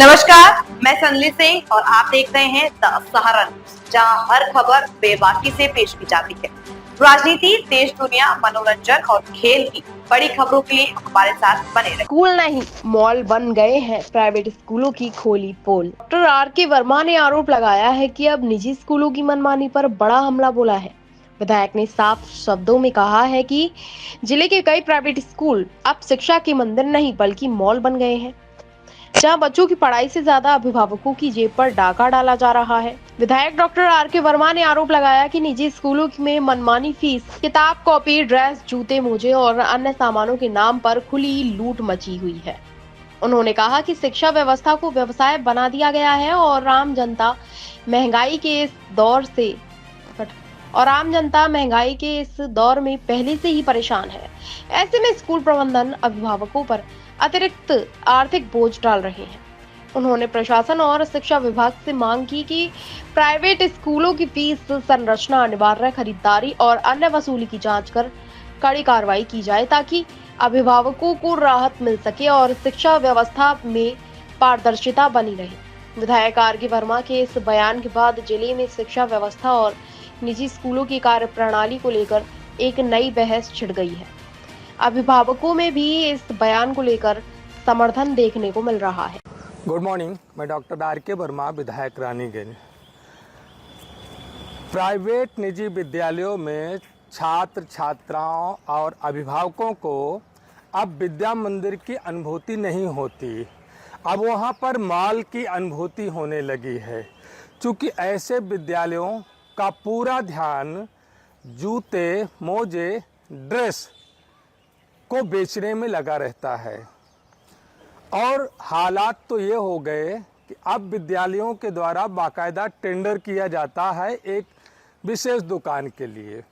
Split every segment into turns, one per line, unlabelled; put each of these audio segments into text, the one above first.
नमस्कार, मैं संजलि सिंह और आप देख रहे हैं द सहारा न्यूज़, जहां हर खबर बेबाकी से पेश की जाती है। राजनीति, देश दुनिया, मनोरंजन और खेल की बड़ी खबरों के लिए हमारे साथ बने रहें।
स्कूल नहीं मॉल बन गए हैं, प्राइवेट स्कूलों की खोली पोल। Doctor R K. वर्मा ने आरोप लगाया है कि अब निजी स्कूलों की मनमानी पर बड़ा हमला बोला है। विधायक ने साफ शब्दों में कहा है कि जिले के कई प्राइवेट स्कूल अब शिक्षा के मंदिर नहीं बल्कि मॉल बन गए हैं, जहां बच्चों की पढ़ाई से ज्यादा अभिभावकों की जेब पर डाका डाला जा रहा है। विधायक डॉक्टर आर.के. वर्मा ने आरोप लगाया कि निजी स्कूलों में मनमानी फीस, किताब, कॉपी, ड्रेस, जूते, मोजे और अन्य सामानों के नाम पर खुली लूट मची हुई है। उन्होंने कहा कि शिक्षा व्यवस्था को व्यवसाय बना दिया गया है और आम जनता महंगाई के इस दौर में पहले से ही परेशान है। ऐसे में स्कूल प्रबंधन अभिभावकों पर अतिरिक्त आर्थिक बोझ डाल रहे हैं। उन्होंने प्रशासन और शिक्षा विभाग से मांग की कि प्राइवेट स्कूलों की फीस संरचना, अनिवार्य खरीदारी और अन्य वसूली की जांच कर कड़ी कार्रवाई की जाए, ताकि अभिभावकों को राहत मिल सके और शिक्षा व्यवस्था में पारदर्शिता बनी रहे। विधायक आर.के. वर्मा के इस बयान के बाद जिले में शिक्षा व्यवस्था और निजी स्कूलों की कार्यप्रणाली को लेकर एक नई बहस छिड़ गई है। अभिभावकों में भी इस बयान को लेकर समर्थन देखने को मिल रहा है।
गुड मॉर्निंग, मैं डॉक्टर आर.के. वर्मा, विधायक रानीगंज। प्राइवेट निजी विद्यालयों में छात्र छात्राओं और अभिभावकों को अब विद्या मंदिर की अनुभूति नहीं होती, अब वहाँ पर मॉल की अनुभूति होने लगी है। क्योंकि ऐसे विद्यालयों का पूरा ध्यान जूते, मोजे, ड्रेस को बेचने में लगा रहता है। और हालात तो ये हो गए कि अब विद्यालयों के द्वारा बाकायदा टेंडर किया जाता है एक विशेष दुकान के लिए,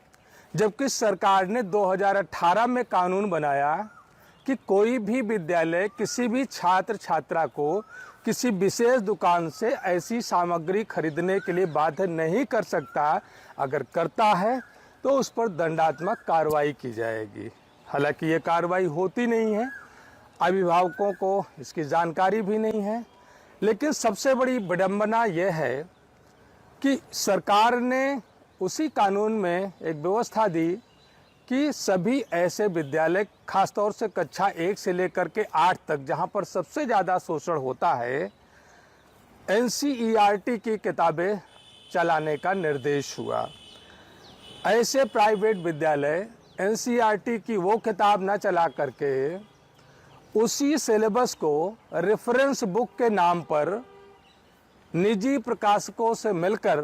जबकि सरकार ने 2018 में कानून बनाया कि कोई भी विद्यालय किसी भी छात्र छात्रा को किसी विशेष दुकान से ऐसी सामग्री खरीदने के लिए बाध्य नहीं कर सकता। अगर करता है तो उस पर दंडात्मक कार्रवाई की जाएगी। हालांकि ये कार्रवाई होती नहीं है, अभिभावकों को इसकी जानकारी भी नहीं है। लेकिन सबसे बड़ी विडंबना यह है कि सरकार ने उसी कानून में एक व्यवस्था दी कि सभी ऐसे विद्यालय, खासतौर से कक्षा 1 से लेकर के 8 तक, जहां पर सबसे ज़्यादा शोषण होता है, NCERT की किताबें चलाने का निर्देश हुआ। ऐसे प्राइवेट विद्यालय NCERT की वो किताब न चला करके उसी सिलेबस को रेफरेंस बुक के नाम पर निजी प्रकाशकों से मिलकर,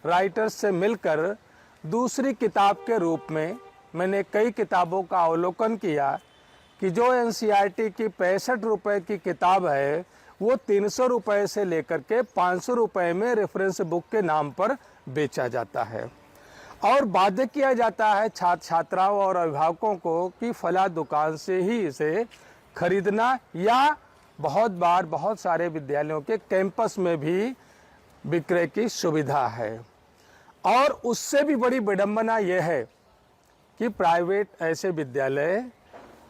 राइटर्स से मिलकर दूसरी किताब के रूप में, मैंने कई किताबों का अवलोकन किया कि जो NCERT की 65 रुपये की किताब है वो 300 रुपये से लेकर के 500 रुपये में रेफरेंस बुक के नाम पर बेचा जाता है और बाध्य किया जाता है छात्र छात्राओं और अभिभावकों को कि फला दुकान से ही इसे खरीदना, या बहुत बार बहुत सारे विद्यालयों के कैंपस में भी विक्रय की सुविधा है। और उससे भी बड़ी विडंबना यह है कि प्राइवेट ऐसे विद्यालय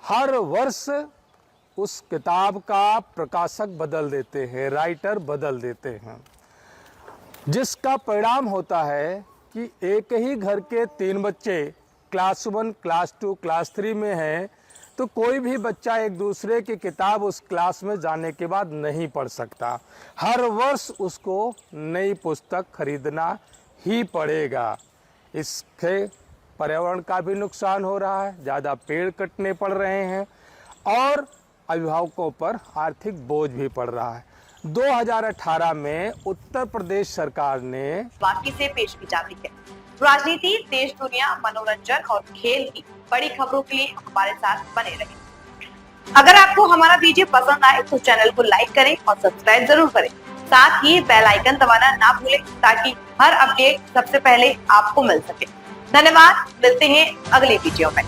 हर वर्ष उस किताब का प्रकाशक बदल देते हैं, राइटर बदल देते हैं, जिसका परिणाम होता है कि एक ही घर के 3 बच्चे क्लास 1, क्लास 2, क्लास 3 में हैं, तो कोई भी बच्चा एक दूसरे की किताब उस क्लास में जाने के बाद नहीं पढ़ सकता। हर वर्ष उसको नई पुस्तक खरीदना ही पड़ेगा। इससे पर्यावरण का भी नुकसान हो रहा है, ज़्यादा पेड़ कटने पड़ रहे हैं और अभिभावकों पर आर्थिक बोझ भी पड़ रहा है। 2018 में उत्तर प्रदेश सरकार ने
बाकी से पेश की जाती है। राजनीति, देश दुनिया, मनोरंजन और खेल की बड़ी खबरों के लिए हमारे साथ बने रहें। अगर आपको हमारा वीडियो पसंद आए तो चैनल को लाइक करें और सब्सक्राइब जरूर करें। साथ ही बेल आइकन दबाना ना भूलें ताकि हर अपडेट सबसे पहले आपको मिल सके। धन्यवाद, मिलते हैं अगले वीडियो में।